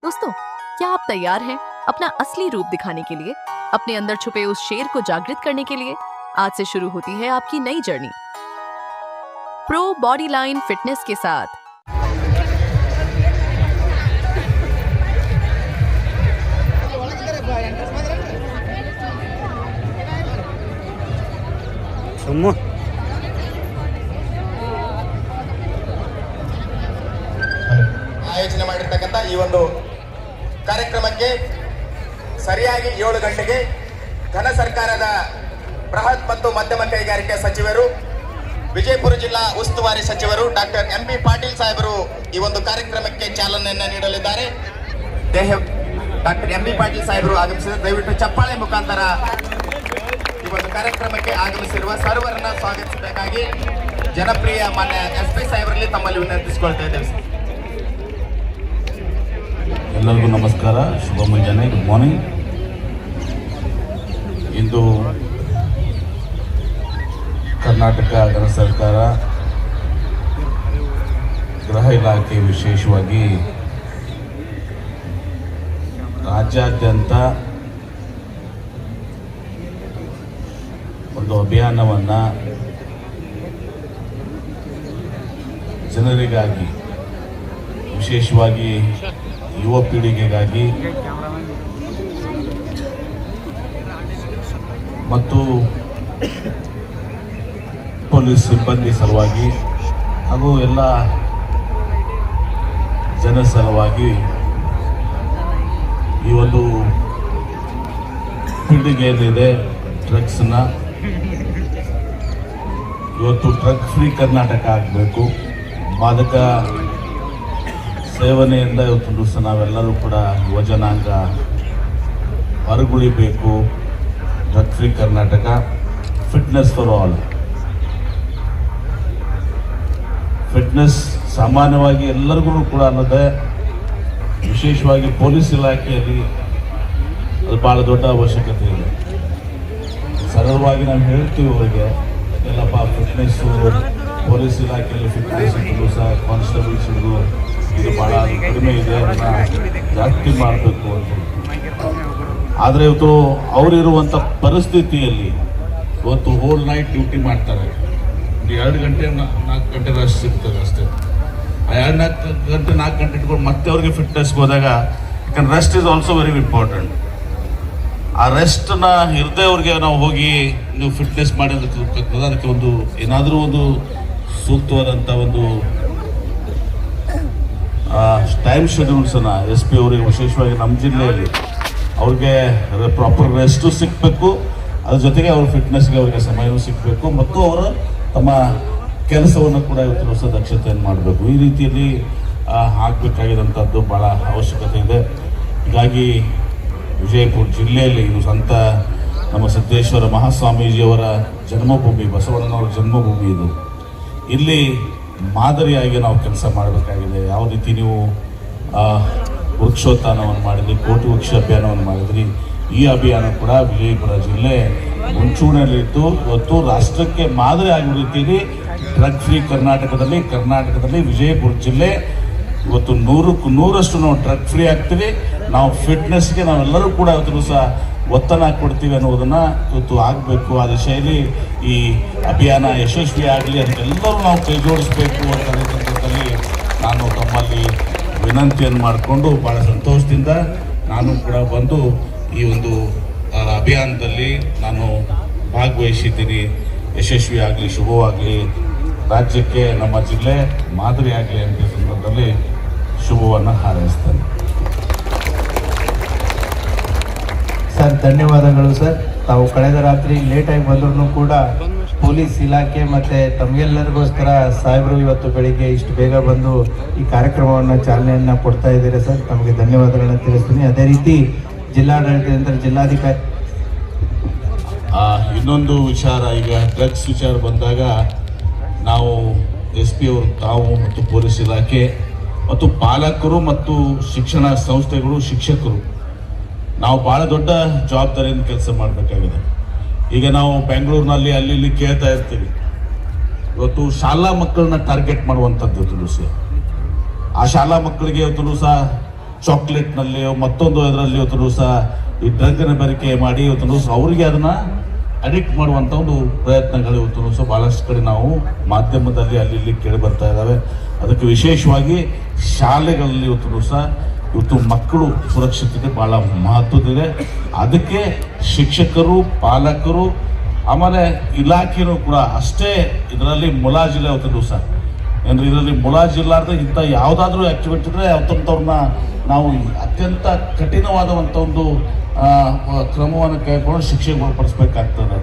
दोस्तों, क्या आप तैयार हैं अपना असली रूप दिखाने के लिए, अपने अंदर छुपे उस शेर को जागृत करने के लिए? आज से शुरू होती है आपकी नई journey pro body line fitness के साथ। ಆಯೋಜನೆ ಮಾಡಿರ್ತಕ್ಕಂಥ ಈ ಒಂದು ಕಾರ್ಯಕ್ರಮಕ್ಕೆ ಸರಿಯಾಗಿ 7 ಗಂಟೆಗೆ ಘನ ಸರ್ಕಾರದ ಬೃಹತ್ ಮತ್ತು ಮಧ್ಯಮ ಕೈಗಾರಿಕೆ ಸಚಿವರು, ವಿಜಯಪುರ ಜಿಲ್ಲಾ ಉಸ್ತುವಾರಿ ಸಚಿವರು ಡಾಕ್ಟರ್ ಎಂಬಿ ಪಾಟೀಲ್ ಸಾಹೇಬರು ಈ ಒಂದು ಕಾರ್ಯಕ್ರಮಕ್ಕೆ ಚಾಲನೆಯನ್ನು ನೀಡಲಿದ್ದಾರೆ. ಡಾಕ್ಟರ್ ಎಂಬಿ ಪಾಟೀಲ್ ಸಾಹೇಬರು ಆಗಮಿಸಿದ ದಯವಿಟ್ಟು ಚಪ್ಪಾಳೆ ಮುಖಾಂತರ ಈ ಒಂದು ಕಾರ್ಯಕ್ರಮಕ್ಕೆ ಆಗಮಿಸಿರುವ ಸರ್ವರನ್ನ ಸ್ವಾಗತಿಸಬೇಕಾಗಿ ಜನಪ್ರಿಯ ಮಾನ್ಯ SP ಸಾಹೇಬರಲ್ಲಿ ತಮ್ಮಲ್ಲಿ ವಿನಂತಿಸಿಕೊಳ್ತಾ ಇದ್ದೇವೆ. ಎಲ್ಲರಿಗೂ ನಮಸ್ಕಾರ, ಶುಭ ಮುಂಜಾನೆ, ಗುಡ್ ಮಾರ್ನಿಂಗ್. ಇಂದು ಕರ್ನಾಟಕ ಘನ ಸರ್ಕಾರ ಗೃಹ ಇಲಾಖೆ ವಿಶೇಷವಾಗಿ ರಾಜ್ಯಾದ್ಯಂತ ಒಂದು ಅಭಿಯಾನವನ್ನು ಜನರಿಗಾಗಿ, ವಿಶೇಷವಾಗಿ ಯುವ ಪೀಳಿಗೆಗಾಗಿ ಮತ್ತು ಪೊಲೀಸ್ ಸಿಬ್ಬಂದಿ ಸಲುವಾಗಿ ಹಾಗೂ ಎಲ್ಲ ಜನ ಸಲುವಾಗಿ ಈ ಒಂದು ಪೀಳಿಗೆ ಏನಿದೆ ಡ್ರಗ್ಸ್ನ, ಇವತ್ತು ಡ್ರಗ್ ಫ್ರೀ ಕರ್ನಾಟಕ ಆಗಬೇಕು. ಮಾದಕ ಸೇವನೆಯಿಂದ ಇವತ್ತು ದಿವಸ ನಾವೆಲ್ಲರೂ ಕೂಡ ಯುವಜನಾಂಗ ಹೊರಗುಳಿಬೇಕು. Drug free Karnataka, fitness for all. Fitness ಸಾಮಾನ್ಯವಾಗಿ ಎಲ್ಲರಿಗೂ ಕೂಡ ಅನ್ನೋದೇ, ವಿಶೇಷವಾಗಿ ಪೊಲೀಸ್ ಇಲಾಖೆಯಲ್ಲಿ ಅದು ಭಾಳ ದೊಡ್ಡ ಅವಶ್ಯಕತೆ ಇದೆ. ಸರಳವಾಗಿ ನಾವು ಹೇಳ್ತೀವಿ ಅವರಿಗೆ, ಎಲ್ಲಪ್ಪ ಫಿಟ್ನೆಸ್ಸು ಪೊಲೀಸ್ ಇಲಾಖೆಯಲ್ಲಿ ಫಿಟ್ನೆಸ್ ಸಹ ಕಾನ್ಸ್ಟೇಬಲ್ಸ್ಗಳು ಇದು ಭಾಳ ಕಡಿಮೆ ಇದೆ, ಅದನ್ನು ಜಾಸ್ತಿ ಮಾಡಬೇಕು ಅಂತ. ಆದರೆ ಇವತ್ತು ಅವರಿರುವಂಥ ಪರಿಸ್ಥಿತಿಯಲ್ಲಿ ಇವತ್ತು ಹೋಲ್ ನೈಟ್ ಡ್ಯೂಟಿ ಮಾಡ್ತಾರೆ. 2 ಗಂಟೆ 4 ಗಂಟೆ ರೆಸ್ಟ್ ಸಿಗ್ತದೆ ಅಷ್ಟೇ. ಆ 2-4 ಗಂಟೆ ಇಟ್ಕೊಂಡು ಮತ್ತೆ ಅವ್ರಿಗೆ ಫಿಟ್ನೆಸ್ಗೆ ಹೋದಾಗ, ಯಾಕಂದ್ರೆ rest is also very important. ಆ ರೆಸ್ಟನ್ನ ಇರದೇ ಅವ್ರಿಗೆ ನಾವು ಹೋಗಿ ನೀವು ಫಿಟ್ನೆಸ್ ಮಾಡೋದಕ್ಕೆ ಅದಕ್ಕೆ ಒಂದು ಏನಾದರೂ ಒಂದು ಸೂಕ್ತವಾದಂಥ ಒಂದು ಟೈಮ್ ಶೆಡ್ಯೂಲ್ಸನ್ನು SP ಅವರಿಗೆ, ವಿಶೇಷವಾಗಿ ನಮ್ಮ ಜಿಲ್ಲೆಯಲ್ಲಿ ಅವ್ರಿಗೆ ಪ್ರಾಪರ್ ರೆಸ್ಟು ಸಿಗಬೇಕು. ಅದ್ರ ಜೊತೆಗೆ ಅವ್ರ ಫಿಟ್ನೆಸ್ಗೆ ಅವರಿಗೆ ಸಮಯವೂ ಸಿಗಬೇಕು ಮತ್ತು ಅವರು ತಮ್ಮ ಕೆಲಸವನ್ನು ಕೂಡ ಇವತ್ತು ಹೊಸ ದಕ್ಷತೆಯನ್ನು ಮಾಡಬೇಕು. ಈ ರೀತಿಯಲ್ಲಿ ಆಗಬೇಕಾಗಿರೋಂಥದ್ದು ಭಾಳ ಅವಶ್ಯಕತೆ ಇದೆ. ಹೀಗಾಗಿ ವಿಜಯಪುರ ಜಿಲ್ಲೆಯಲ್ಲಿ ಇದು ಸಂತ ನಮ್ಮ ಸಿದ್ದೇಶ್ವರ ಮಹಾಸ್ವಾಮೀಜಿಯವರ ಜನ್ಮಭೂಮಿ, ಬಸವಣ್ಣನವರ ಜನ್ಮಭೂಮಿ ಇದು. ಇಲ್ಲಿ ಮಾದರಿಯಾಗಿ ನಾವು ಕೆಲಸ ಮಾಡಬೇಕಾಗಿದೆ. ಯಾವ ರೀತಿ ನೀವು ವೃಕ್ಷೋತ್ಥಾನವನ್ನು ಮಾಡಿದ್ರಿ, ಕೋಟಿ ವೃಕ್ಷ ಅಭಿಯಾನವನ್ನು ಮಾಡಿದ್ರಿ, ಈ ಅಭಿಯಾನ ಕೂಡ ವಿಜಯಪುರ ಜಿಲ್ಲೆ ಮುಂಚೂಣಿಯಲ್ಲಿದ್ದು ಇವತ್ತು ರಾಷ್ಟ್ರಕ್ಕೆ ಮಾದರಿ ಆಗಿರೋ ರೀತಿಯಲ್ಲಿ ಡ್ರಗ್ ಫ್ರೀ ಕರ್ನಾಟಕದಲ್ಲಿ ವಿಜಯಪುರ ಜಿಲ್ಲೆ ಇವತ್ತು 100ಕ್ಕೆ 100ರಷ್ಟು ನಾವು ಡ್ರಗ್ ಫ್ರೀ ಆಗ್ತೀವಿ. ನಾವು ಫಿಟ್ನೆಸ್ಗೆ ನಾವೆಲ್ಲರೂ ಕೂಡ ಇವತ್ತು ಸಹ ಒತ್ತನ್ನು ಕೊಡ್ತೀವಿ ಅನ್ನೋದನ್ನು ಇವತ್ತು ಆಗಬೇಕು. ಆ ದಿಶೆಯಲ್ಲಿ ಈ ಅಭಿಯಾನ ಯಶಸ್ವಿ ಆಗಲಿ, ಅದಕ್ಕೆಲ್ಲರೂ ನಾವು ಕೈ ಜೋಡಿಸಬೇಕು ಅಂತ ಸಂದರ್ಭದಲ್ಲಿ ನಾನು ತಮ್ಮಲ್ಲಿ ವಿನಂತಿಯನ್ನು ಮಾಡಿಕೊಂಡು ಭಾಳ ಸಂತೋಷದಿಂದ ನಾನು ಕೂಡ ಬಂದು ಈ ಒಂದು ಅಭಿಯಾನದಲ್ಲಿ ನಾನು ಭಾಗವಹಿಸಿದ್ದೀನಿ. ಯಶಸ್ವಿ ಆಗಲಿ, ಶುಭವಾಗಲಿ, ರಾಜ್ಯಕ್ಕೆ ನಮ್ಮ ಜಿಲ್ಲೆ ಮಾದರಿ ಆಗಲಿ ಅಂತ ಸಂದರ್ಭದಲ್ಲಿ ಶುಭವನ್ನು ಹಾರೈಸ್ತೇನೆ. ಸರ್, ಧನ್ಯವಾದಗಳು ಸರ್. ತಾವು ಕಳೆದ ರಾತ್ರಿ ಲೇಟಾಗಿ ಬಂದ್ರೂ ಕೂಡ ಪೊಲೀಸ್ ಇಲಾಖೆ ಮತ್ತು ತಮಗೆಲ್ಲರಿಗೋಸ್ಕರ ಸಾಹೇಬರು ಇವತ್ತು ಬೆಳಿಗ್ಗೆ ಇಷ್ಟು ಬೇಗ ಬಂದು ಈ ಕಾರ್ಯಕ್ರಮವನ್ನು ಚಾಲನೆಯನ್ನು ಕೊಡ್ತಾ ಇದ್ದಾರೆ ಸರ್. ತಮಗೆ ಧನ್ಯವಾದಗಳನ್ನ ತಿಳಿಸ್ತೀನಿ. ಅದೇ ರೀತಿ ಜಿಲ್ಲಾಡಳಿತದಿಂದ ಜಿಲ್ಲಾಧಿಕಾರಿ ಇನ್ನೊಂದು ವಿಚಾರ, ಈಗ ಡ್ರಗ್ಸ್ ವಿಚಾರ ಬಂದಾಗ ನಾವು SP ಅವರು, ತಾವು ಮತ್ತು ಪೊಲೀಸ್ ಇಲಾಖೆ ಮತ್ತು ಪಾಲಕರು ಮತ್ತು ಶಿಕ್ಷಣ ಸಂಸ್ಥೆಗಳು, ಶಿಕ್ಷಕರು ನಾವು ಭಾಳ ದೊಡ್ಡ ಜವಾಬ್ದಾರಿಯಿಂದ ಕೆಲಸ ಮಾಡಬೇಕಾಗಿದೆ. ಈಗ ನಾವು ಬೆಂಗಳೂರಿನಲ್ಲಿ ಅಲ್ಲಿ ಇಲ್ಲಿ ಕೇಳ್ತಾ ಇರ್ತೀವಿ, ಇವತ್ತು ಶಾಲಾ ಮಕ್ಕಳನ್ನ ಟಾರ್ಗೆಟ್ ಮಾಡುವಂಥದ್ದು. ಆ ಶಾಲಾ ಮಕ್ಕಳಿಗೆ ಇವತ್ತು ಸಹ ಚಾಕ್ಲೇಟ್ನಲ್ಲಿ ಮತ್ತೊಂದು ಇದರಲ್ಲಿ ಇವತ್ತು ಸಹ ಈ ಡ್ರಗ್ನ ಬೆರಿಕೆ ಮಾಡಿ ಇವತ್ತು ಸಹ ಅವರಿಗೆ ಅದನ್ನ ಅಡಿಕ್ಟ್ ಮಾಡುವಂಥ ಒಂದು ಪ್ರಯತ್ನಗಳು ಇವತ್ತು ಸಹ ಭಾಳಷ್ಟು ಕಡೆ ನಾವು ಮಾಧ್ಯಮದಲ್ಲಿ ಅಲ್ಲಿ ಇಲ್ಲಿ ಕೇಳಿ ಬರ್ತಾ ಇದ್ದಾವೆ. ಅದಕ್ಕೆ ವಿಶೇಷವಾಗಿ ಶಾಲೆಗಳಲ್ಲಿ ಇವತ್ತು ಸಹ ಇವತ್ತು ಮಕ್ಕಳು ಸುರಕ್ಷತೆಗೆ ಭಾಳ ಮಹತ್ವದಿದೆ. ಅದಕ್ಕೆ ಶಿಕ್ಷಕರು, ಪಾಲಕರು, ಆಮೇಲೆ ಇಲಾಖೆಯೂ ಕೂಡ ಅಷ್ಟೇ ಇದರಲ್ಲಿ ಮುಲಾಜಿಲ್ಲ ಇವತ್ತು ಸಹ. ಏನ್ರಿ ಇದರಲ್ಲಿ ಮುಲಾಜಿಲ್ಲಾರ್ದೆ ಇಂಥ ಯಾವುದಾದ್ರೂ ಆಕ್ಟಿವಿಟಿ ಇದ್ರೆ ಅವತ್ತವ್ರನ್ನ ನಾವು ಅತ್ಯಂತ ಕಠಿಣವಾದಂಥ ಒಂದು ಕ್ರಮವನ್ನು ಕೈಗೊಂಡು ಶಿಕ್ಷೆಗೆ ಒಳಪಡಿಸ್ಬೇಕಾಗ್ತದೆ.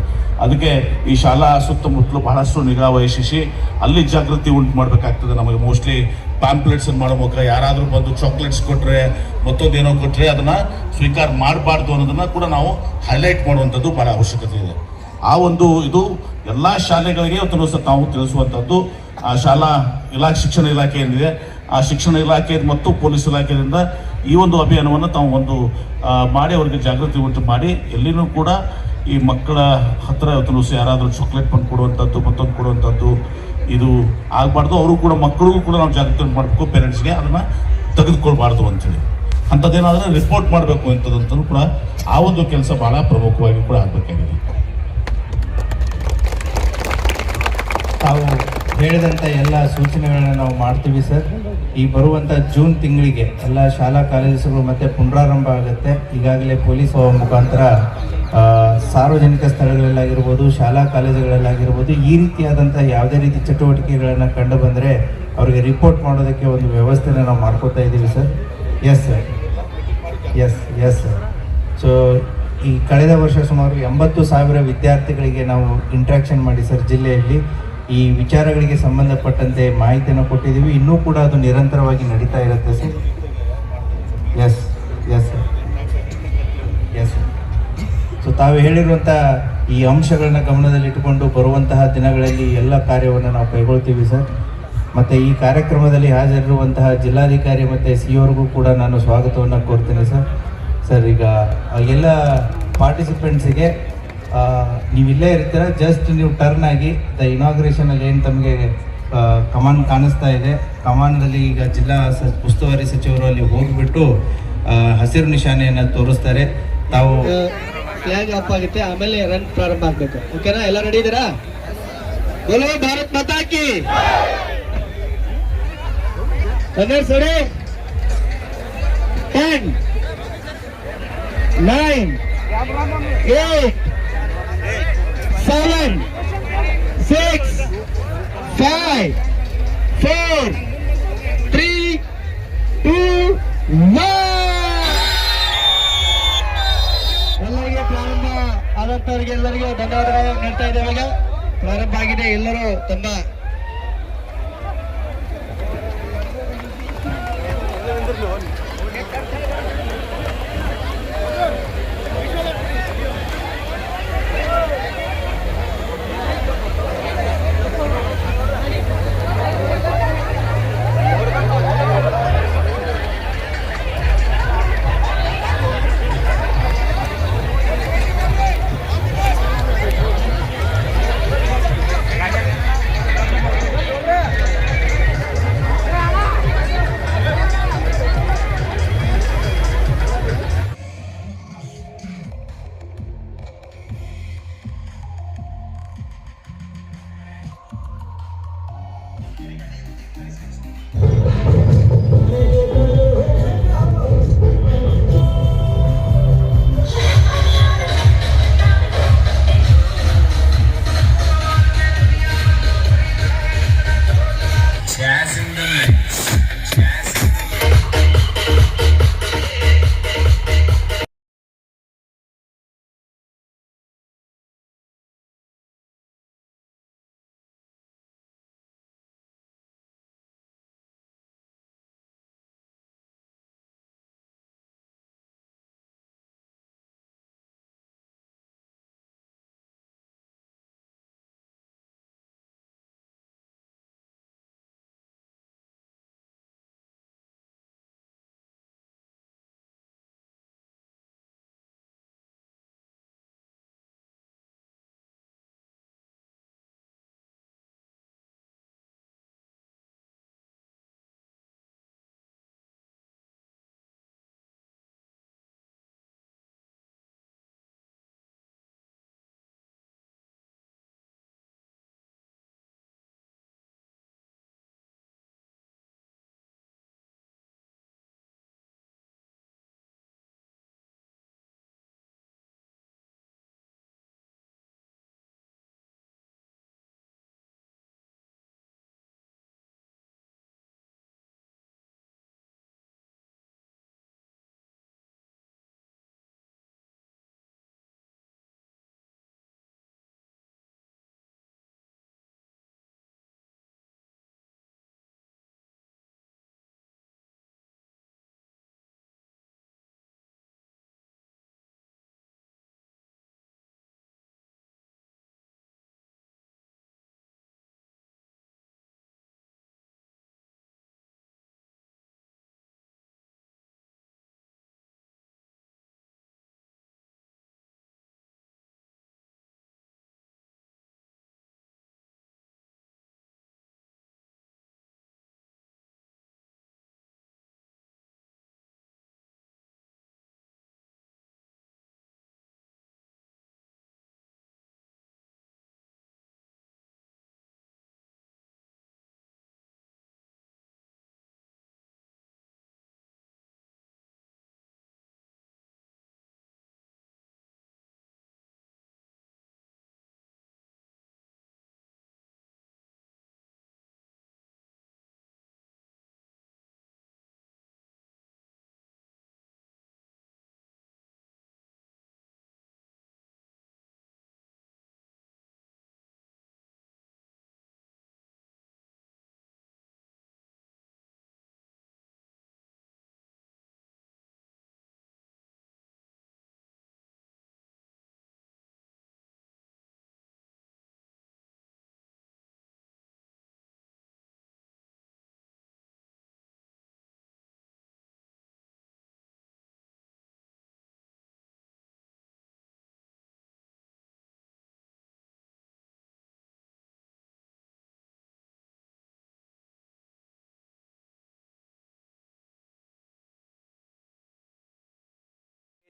ಅದಕ್ಕೆ ಈ ಶಾಲಾ ಸುತ್ತಮುತ್ತಲು ಬಹಳಷ್ಟು ನಿಗಾ ವಹಿಸಿ ಅಲ್ಲಿ ಜಾಗೃತಿ ಉಂಟು ಮಾಡಬೇಕಾಗ್ತದೆ. ನಮಗೆ ಮೋಸ್ಟ್ಲಿ ಪ್ಯಾಂಪ್ಲೆಟ್ಸ್ ಮಾಡೋ ಮೂಲಕ ಯಾರಾದರೂ ಬಂದು ಚಾಕ್ಲೇಟ್ಸ್ ಕೊಟ್ಟರೆ ಮತ್ತೊಂದೇನೋ ಕೊಟ್ಟರೆ ಅದನ್ನು ಸ್ವೀಕಾರ ಮಾಡಬಾರ್ದು ಅನ್ನೋದನ್ನು ಕೂಡ ನಾವು ಹೈಲೈಟ್ ಮಾಡುವಂಥದ್ದು ಭಾಳ ಅವಶ್ಯಕತೆ ಇದೆ. ಆ ಒಂದು ಇದು ಎಲ್ಲ ಶಾಲೆಗಳಿಗೆ ಇವತ್ತು ಸಹ ತಾವು ತಿಳಿಸುವಂಥದ್ದು. ಆ ಶಾಲಾ ಶಿಕ್ಷಣ ಇಲಾಖೆ ಏನಿದೆ ಆ ಶಿಕ್ಷಣ ಇಲಾಖೆ ಮತ್ತು ಪೊಲೀಸ್ ಇಲಾಖೆಯಿಂದ ಈ ಒಂದು ಅಭಿಯಾನವನ್ನು ತಾವು ಒಂದು ಮಾಡಿ ಅವರಿಗೆ ಜಾಗೃತಿ ಉಂಟು ಮಾಡಿ ಎಲ್ಲಿನೂ ಕೂಡ ಈ ಮಕ್ಕಳ ಹತ್ತಿರ ಇವತ್ತು ಸಹ ಯಾರಾದರೂ ಚಾಕ್ಲೇಟ್ ಬಂದು ಕೊಡುವಂಥದ್ದು ಮತ್ತೊಂದು ಕೊಡುವಂಥದ್ದು ಇದು ಆಗಬಾರ್ದು. ಅವರು ಕೂಡ ಮಕ್ಕಳಿಗೂ ಕೂಡ ನಾವು ಜಾಗೃತಿ ಉಂಟು ಮಾಡಬೇಕು, ಪೇರೆಂಟ್ಸ್ಗೆ ಅದನ್ನು ತೆಗೆದುಕೊಳ್ಬಾರ್ದು ಅಂತೇಳಿ. ಅಂಥದ್ದೇನಾದರೂ ರಿಪೋರ್ಟ್ ಮಾಡಬೇಕು ಅಂತದಂತೂ ಕೂಡ ಆ ಒಂದು ಕೆಲಸ ಭಾಳ ಪ್ರಮುಖವಾಗಿ ಕೂಡ ಆಗಬೇಕಾಗಿದೆ. ತಾವು ಹೇಳಿದಂಥ ಎಲ್ಲ ಸೂಚನೆಗಳನ್ನ ನಾವು ಮಾಡ್ತೀವಿ ಸರ್. ಈ ಬರುವಂಥ ಜೂನ್ ತಿಂಗಳಿಗೆ ಎಲ್ಲ ಶಾಲಾ ಕಾಲೇಜುಗಳು ಮತ್ತೆ ಪುನರಾರಂಭ ಆಗುತ್ತೆ. ಈಗಾಗಲೇ ಪೊಲೀಸ್ ಮುಖಾಂತರ ಸಾರ್ವಜನಿಕ ಸ್ಥಳಗಳಲ್ಲಾಗಿರ್ಬೋದು, ಶಾಲಾ ಕಾಲೇಜುಗಳಲ್ಲಾಗಿರ್ಬೋದು ಈ ರೀತಿಯಾದಂಥ ಯಾವುದೇ ರೀತಿ ಚಟುವಟಿಕೆಗಳನ್ನು ಕಂಡು ಬಂದರೆ ಅವರಿಗೆ ರಿಪೋರ್ಟ್ ಮಾಡೋದಕ್ಕೆ ಒಂದು ವ್ಯವಸ್ಥೆನ ನಾವು ಮಾಡ್ಕೋತಾ ಇದ್ದೀವಿ sir. Yes sir, yes sir. So ಈ ಕಳೆದ ವರ್ಷ ಸುಮಾರು 80,000 ವಿದ್ಯಾರ್ಥಿಗಳಿಗೆ ನಾವು ಇಂಟ್ರಾಕ್ಷನ್ ಮಾಡಿ ಸರ್ ಜಿಲ್ಲೆಯಲ್ಲಿ ಈ ವಿಚಾರಗಳಿಗೆ ಸಂಬಂಧಪಟ್ಟಂತೆ ಮಾಹಿತಿಯನ್ನು ಕೊಟ್ಟಿದ್ದೀವಿ. ಇನ್ನೂ ಕೂಡ ಅದು ನಿರಂತರವಾಗಿ ನಡೀತಾ ಇರುತ್ತೆ ಸರ್. Yes sir. ಸೊ ತಾವು ಹೇಳಿರುವಂಥ ಈ ಅಂಶಗಳನ್ನ ಗಮನದಲ್ಲಿಟ್ಟುಕೊಂಡು ಬರುವಂತಹ ದಿನಗಳಲ್ಲಿ ಎಲ್ಲ ಕಾರ್ಯವನ್ನು ನಾವು ಕೈಗೊಳ್ತೀವಿ ಸರ್. ಮತ್ತು ಈ ಕಾರ್ಯಕ್ರಮದಲ್ಲಿ ಹಾಜರಿರುವಂತಹ ಜಿಲ್ಲಾಧಿಕಾರಿ ಮತ್ತು ಸಿಒರ್ಗೂ ಕೂಡ ನಾನು ಸ್ವಾಗತವನ್ನು ಕೋರ್ತೇನೆ ಸರ್. ಸರ್ ಈಗ ಎಲ್ಲ ಪಾರ್ಟಿಸಿಪೆಂಟ್ಸಿಗೆ ನೀವಿಲ್ಲೇ ಇರ್ತೀರ, ಜಸ್ಟ್ ನೀವು ಟರ್ನ್ ಆಗಿ ಇನಾಗ್ರೇಷನಲ್ಲಿ ಏನು ತಮಗೆ ಕಮಾನ್ ಕಾಣಿಸ್ತಾ ಇದೆ, ಕಮಾನ್ದಲ್ಲಿ ಈಗ ಜಿಲ್ಲಾ ಉಸ್ತುವಾರಿ ಸಚಿವರು ಅಲ್ಲಿ ಹೋಗಿಬಿಟ್ಟು ಹಸಿರು ನಿಶಾನೆಯನ್ನು ತೋರಿಸ್ತಾರೆ. ತಾವು ಫ್ಲಾಗ್ ಆಫ್ ಆಗುತ್ತೆ, ಆಮೇಲೆ ರನ್ ಪ್ರಾರಂಭ ಆಗಬೇಕು. ಓಕೆನಾ? ಎಲ್ಲ ರೆಡಿ ಇದ್ದೀರಾ? ಬೋಲೋ ಭಾರತ್ ಮಾತಾ ಕಿ. Runners ready? 10 9 8 7 6 5 4 3 2 1. ಎಲ್ಲರಿಗೆ ಪ್ರಾರಂಭ ಆದಂತವರಿಗೆ ಎಲ್ಲರಿಗೂ ಧನ್ಯವಾದಗಳು ನೀಡ್ತಾ ಇದ್ದೇವೆ. ಈಗ ಪ್ರಾರಂಭ ಆಗಿದೆ. ಎಲ್ಲರೂ ತಮ್ಮ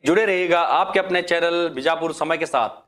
जुड़े रहिएगा आपके अपने चैनल बीजापुर समय के साथ।